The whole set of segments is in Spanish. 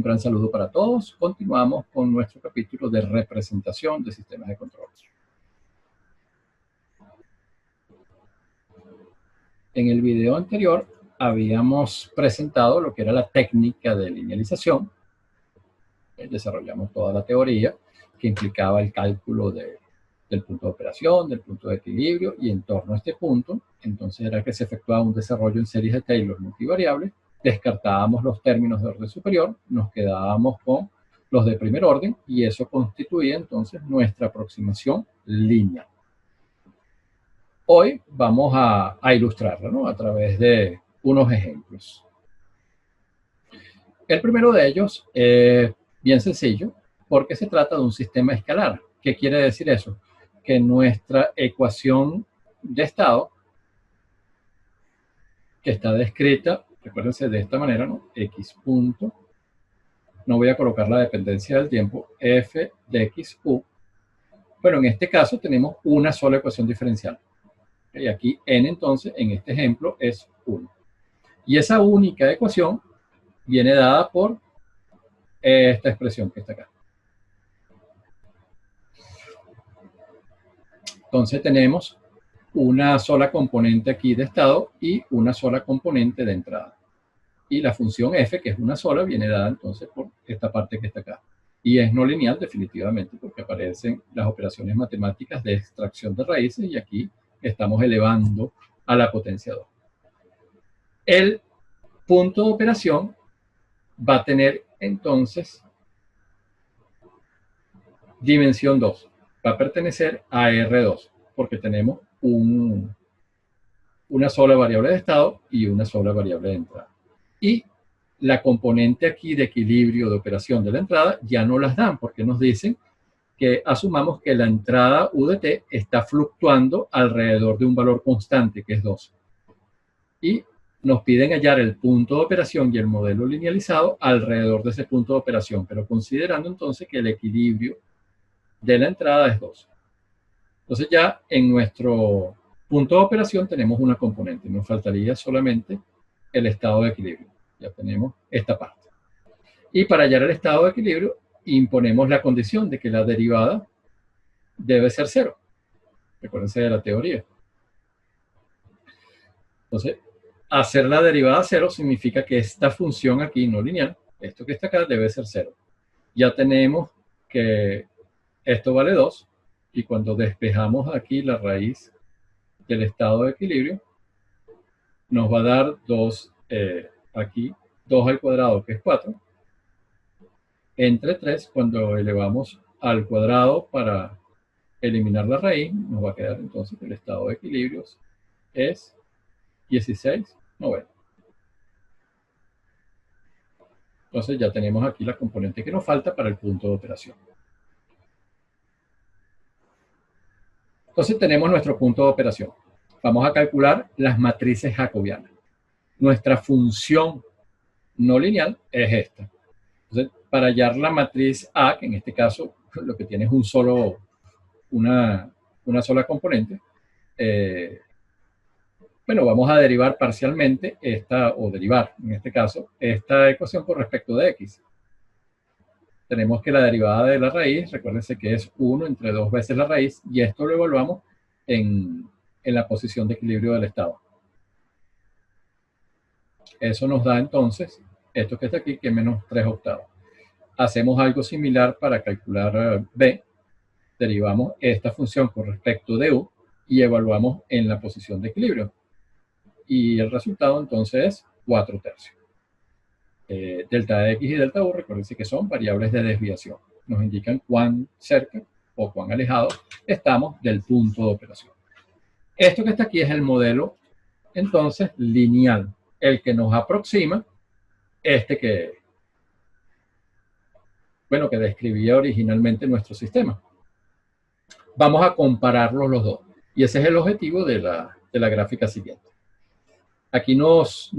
Un gran saludo para todos. Continuamos con nuestro capítulo de representación de sistemas de control. En el video anterior habíamos presentado lo que era la técnica de linealización. Desarrollamos toda la teoría que implicaba el cálculo del punto de operación, del punto de equilibrio, y en torno a este punto, entonces era que se efectuaba un desarrollo en series de Taylor multivariable, descartábamos los términos de orden superior, nos quedábamos con los de primer orden, y eso constituía entonces nuestra aproximación lineal. Hoy vamos a ilustrarla, ¿no?, a través de unos ejemplos. El primero de ellos es bien sencillo, porque se trata de un sistema escalar. ¿Qué quiere decir eso? Que nuestra ecuación de estado, que está descrita, recuérdense de esta manera, ¿no?, x punto, no voy a colocar la dependencia del tiempo, f de x u. Bueno, en este caso tenemos una sola ecuación diferencial. Y aquí n, entonces, en este ejemplo, es 1. Y esa única ecuación viene dada por esta expresión que está acá. Entonces tenemos una sola componente aquí de estado y una sola componente de entrada. Y la función f, que es una sola, viene dada entonces por esta parte que está acá. Y es no lineal definitivamente, porque aparecen las operaciones matemáticas de extracción de raíces, y aquí estamos elevando a la potencia 2. El punto de operación va a tener entonces dimensión 2. Va a pertenecer a R2, porque tenemos una sola variable de estado y una sola variable de entrada. Y la componente aquí de equilibrio de operación de la entrada ya no las dan, porque nos dicen que asumamos que la entrada U de t está fluctuando alrededor de un valor constante, que es 2. Y nos piden hallar el punto de operación y el modelo linealizado alrededor de ese punto de operación, pero considerando entonces que el equilibrio de la entrada es 2. Entonces ya en nuestro punto de operación tenemos una componente. Nos faltaría solamente el estado de equilibrio. Ya tenemos esta parte. Y para hallar el estado de equilibrio, imponemos la condición de que la derivada debe ser 0. Recuérdense de la teoría. Entonces, hacer la derivada 0 significa que esta función aquí no lineal, esto que está acá, debe ser 0. Ya tenemos que esto vale 2, y cuando despejamos aquí la raíz del estado de equilibrio, nos va a dar 2, aquí 2 al cuadrado, que es 4, entre 3, cuando elevamos al cuadrado para eliminar la raíz, nos va a quedar entonces que el estado de equilibrio es 16/9. Entonces ya tenemos aquí la componente que nos falta para el punto de operación. Entonces tenemos nuestro punto de operación. Vamos a calcular las matrices jacobianas. Nuestra función no lineal es esta. Entonces, para hallar la matriz A, que en este caso lo que tiene es una sola componente, bueno, vamos a derivar parcialmente derivar, en este caso, esta ecuación con respecto de x. Tenemos que la derivada de la raíz, recuérdense que es 1 entre 2 veces la raíz, y esto lo evaluamos en la posición de equilibrio del estado. Eso nos da entonces, esto que está aquí, que es menos 3/8. Hacemos algo similar para calcular b. Derivamos esta función con respecto de u y evaluamos en la posición de equilibrio. Y el resultado entonces es 4/3. Delta de x y delta u, recuérdense que son variables de desviación. Nos indican cuán cerca o cuán alejado estamos del punto de operación. Esto que está aquí es el modelo, entonces, lineal, el que nos aproxima que describía originalmente nuestro sistema. Vamos a compararlos los dos. Y ese es el objetivo de la gráfica siguiente. Aquí nos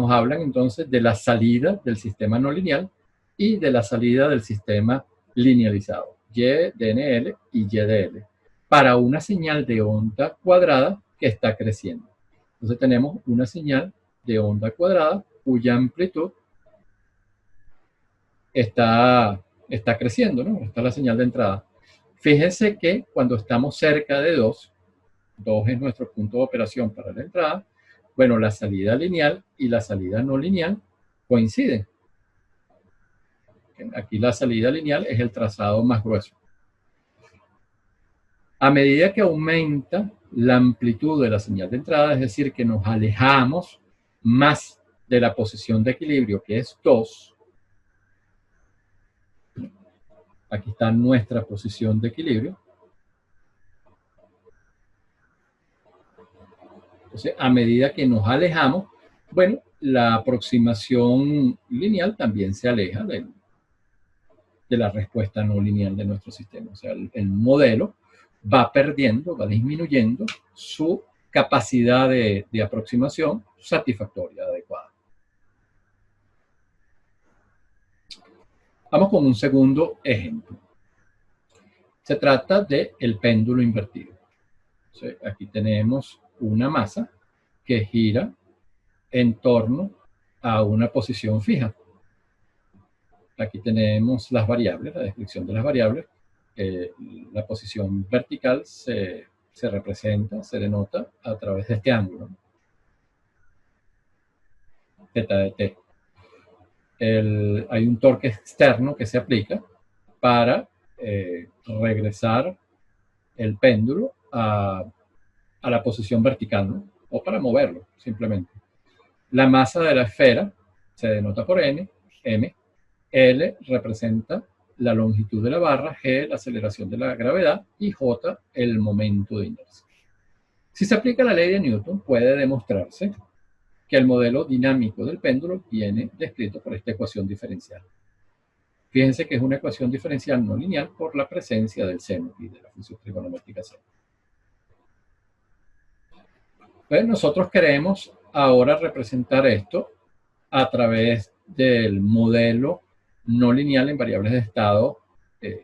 hablan entonces de la salida del sistema no lineal y de la salida del sistema linealizado, y de NL y y de L, para una señal de onda cuadrada que está creciendo. Entonces tenemos una señal de onda cuadrada cuya amplitud está creciendo, ¿no? Está la señal de entrada. Fíjense que cuando estamos cerca de 2 es nuestro punto de operación para la entrada, bueno, la salida lineal y la salida no lineal coinciden. Aquí la salida lineal es el trazado más grueso. A medida que aumenta la amplitud de la señal de entrada, es decir, que nos alejamos más de la posición de equilibrio, que es 2, aquí está nuestra posición de equilibrio. Entonces, a medida que nos alejamos, bueno, la aproximación lineal también se aleja de la respuesta no lineal de nuestro sistema. O sea, el modelo va perdiendo, va disminuyendo su capacidad de aproximación satisfactoria, adecuada. Vamos con un segundo ejemplo. Se trata del péndulo invertido. Entonces, aquí tenemos una masa que gira en torno a una posición fija. Aquí tenemos las variables, la descripción de las variables. La posición vertical se representa, se denota a través de este ángulo, θ de t. Hay un torque externo que se aplica para regresar el péndulo a la posición vertical, ¿no? O para moverlo, simplemente. La masa de la esfera se denota por n, m. L representa la longitud de la barra, G la aceleración de la gravedad y J el momento de inercia. Si se aplica la ley de Newton, puede demostrarse que el modelo dinámico del péndulo viene descrito por esta ecuación diferencial. Fíjense que es una ecuación diferencial no lineal por la presencia del seno y de la función trigonométrica seno. Pues nosotros queremos ahora representar esto a través del modelo no lineal en variables de estado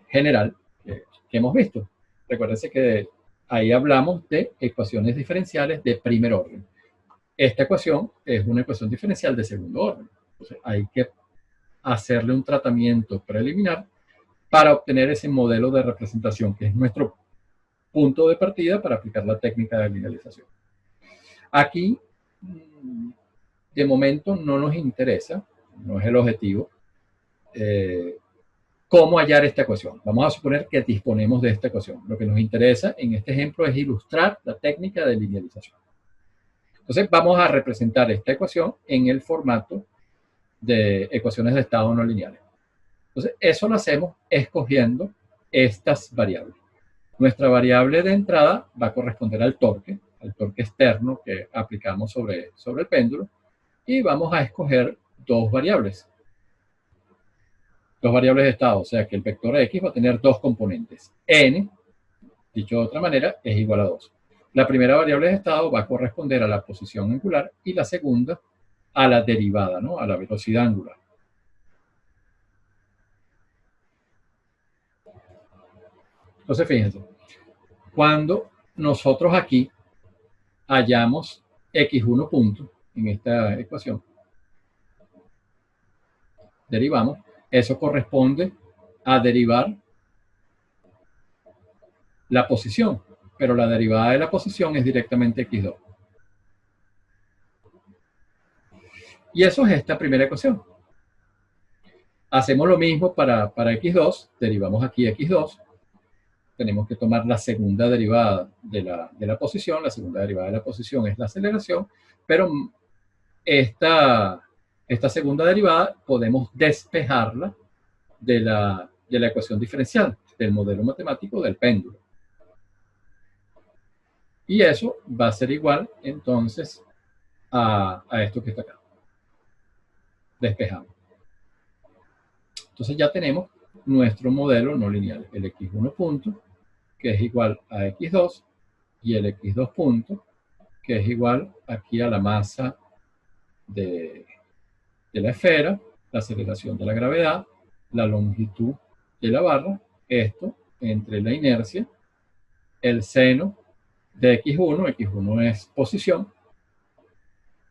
general que hemos visto. Recuérdense que ahí hablamos de ecuaciones diferenciales de primer orden. Esta ecuación es una ecuación diferencial de segundo orden. Entonces hay que hacerle un tratamiento preliminar para obtener ese modelo de representación, que es nuestro punto de partida para aplicar la técnica de linealización. Aquí, de momento, no nos interesa, no es el objetivo, cómo hallar esta ecuación. Vamos a suponer que disponemos de esta ecuación. Lo que nos interesa en este ejemplo es ilustrar la técnica de linealización. Entonces, vamos a representar esta ecuación en el formato de ecuaciones de estado no lineales. Entonces, eso lo hacemos escogiendo estas variables. Nuestra variable de entrada va a corresponder al torque externo que aplicamos sobre el péndulo, y vamos a escoger dos variables de estado, o sea que el vector X va a tener dos componentes. N, dicho de otra manera, es igual a 2. La primera variable de estado va a corresponder a la posición angular y la segunda a la derivada, ¿no? A la velocidad angular. Entonces, fíjense, cuando nosotros aquí hallamos x1 punto en esta ecuación, derivamos, eso corresponde a derivar la posición, pero la derivada de la posición es directamente x2. Y eso es esta primera ecuación. Hacemos lo mismo para x2, derivamos aquí x2, tenemos que tomar la segunda derivada de la posición, la segunda derivada de la posición es la aceleración, pero esta segunda derivada podemos despejarla de la ecuación diferencial, del modelo matemático del péndulo. Y eso va a ser igual, entonces, a esto que está acá. Despejamos. Entonces ya tenemos nuestro modelo no lineal, el x1 punto, que es igual a x2, y el x2 punto, que es igual aquí a la masa de la esfera, la aceleración de la gravedad, la longitud de la barra, esto entre la inercia, el seno de x1 es posición,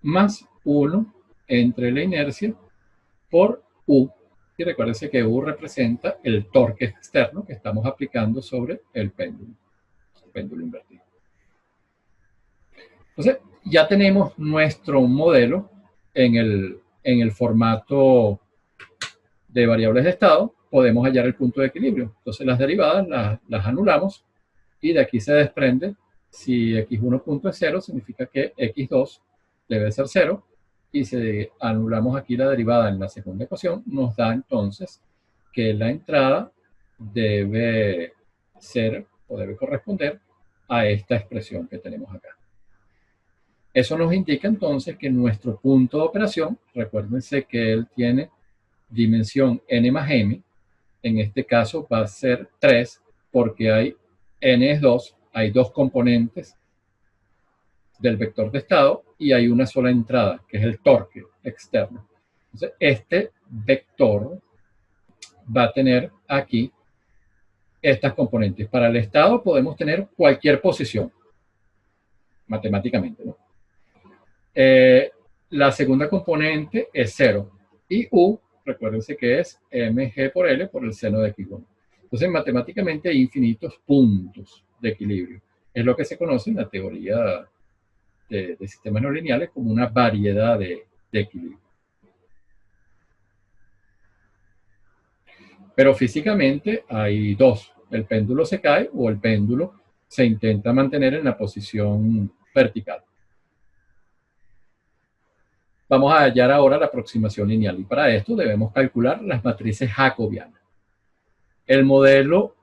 más 1 entre la inercia por u, Y recuérdense que U representa el torque externo que estamos aplicando sobre el péndulo invertido. Entonces, ya tenemos nuestro modelo en el formato de variables de estado. Podemos hallar el punto de equilibrio. Entonces, las derivadas las anulamos y de aquí se desprende, si x1 punto es 0, significa que x2 debe ser 0. Y si anulamos aquí la derivada en la segunda ecuación, nos da entonces que la entrada debe ser o debe corresponder a esta expresión que tenemos acá. Eso nos indica entonces que nuestro punto de operación, recuérdense que él tiene dimensión n más m, en este caso va a ser 3 porque hay n es 2, hay dos componentes del vector de estado y hay una sola entrada, que es el torque externo. Entonces, este vector va a tener aquí estas componentes. Para el estado podemos tener cualquier posición, matemáticamente, ¿no? La segunda componente es 0 y U, recuérdense que es mg por L por el seno de x1. Entonces, matemáticamente hay infinitos puntos de equilibrio. Es lo que se conoce en la teoría de sistemas no lineales como una variedad de equilibrio. Pero físicamente hay dos. El péndulo se cae o el péndulo se intenta mantener en la posición vertical. Vamos a hallar ahora la aproximación lineal y para esto debemos calcular las matrices jacobianas. El modelo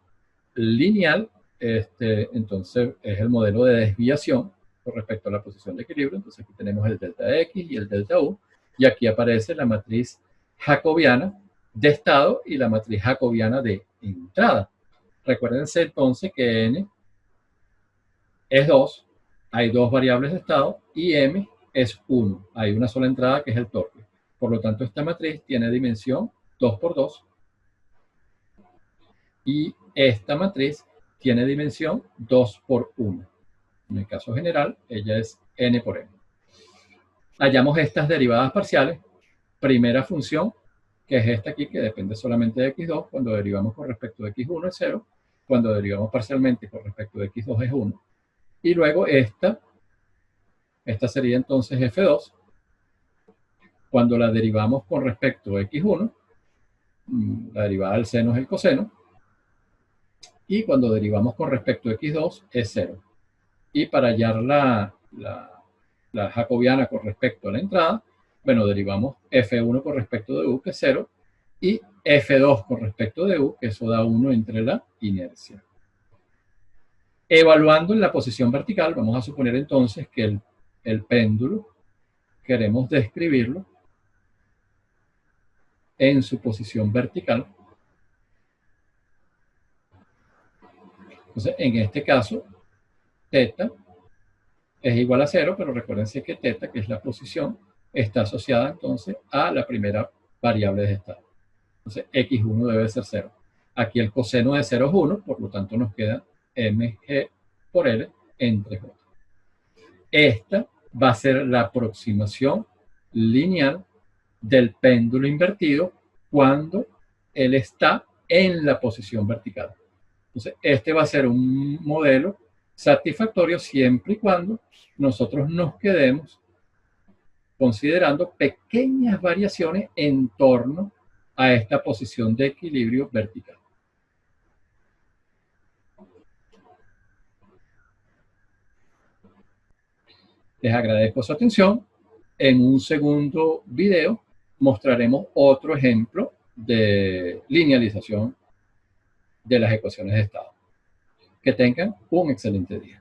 lineal, entonces, es el modelo de desviación con respecto a la posición de equilibrio. Entonces aquí tenemos el delta X y el delta U y aquí aparece la matriz jacobiana de estado y la matriz jacobiana de entrada. Recuérdense entonces que n es 2, hay dos variables de estado y m es 1, hay una sola entrada que es el torque. Por lo tanto, esta matriz tiene dimensión 2 por 2 y esta matriz tiene dimensión 2 por 1. En el caso general, ella es n por m. Hallamos estas derivadas parciales. Primera función, que es esta aquí, que depende solamente de x2. Cuando derivamos con respecto de x1 es 0. Cuando derivamos parcialmente con respecto de x2 es 1. Y luego esta sería entonces f2. Cuando la derivamos con respecto a x1, la derivada del seno es el coseno. Y cuando derivamos con respecto a x2 es 0. Y para hallar la jacobiana con respecto a la entrada, bueno, derivamos f1 con respecto de u, que es 0, y f2 con respecto de u, que eso da 1 entre la inercia. Evaluando en la posición vertical, vamos a suponer entonces que el péndulo queremos describirlo en su posición vertical. Entonces, en este caso, θ es igual a 0, pero recuérdense que θ, que es la posición, está asociada entonces a la primera variable de estado. Entonces, x1 debe ser 0. Aquí el coseno de 0 es 1, por lo tanto nos queda mg por L entre j. Esta va a ser la aproximación lineal del péndulo invertido cuando él está en la posición vertical. Entonces, este va a ser un modelo satisfactorio siempre y cuando nosotros nos quedemos considerando pequeñas variaciones en torno a esta posición de equilibrio vertical. Les agradezco su atención. En un segundo video mostraremos otro ejemplo de linealización de las ecuaciones de estado. Que tengan un excelente día.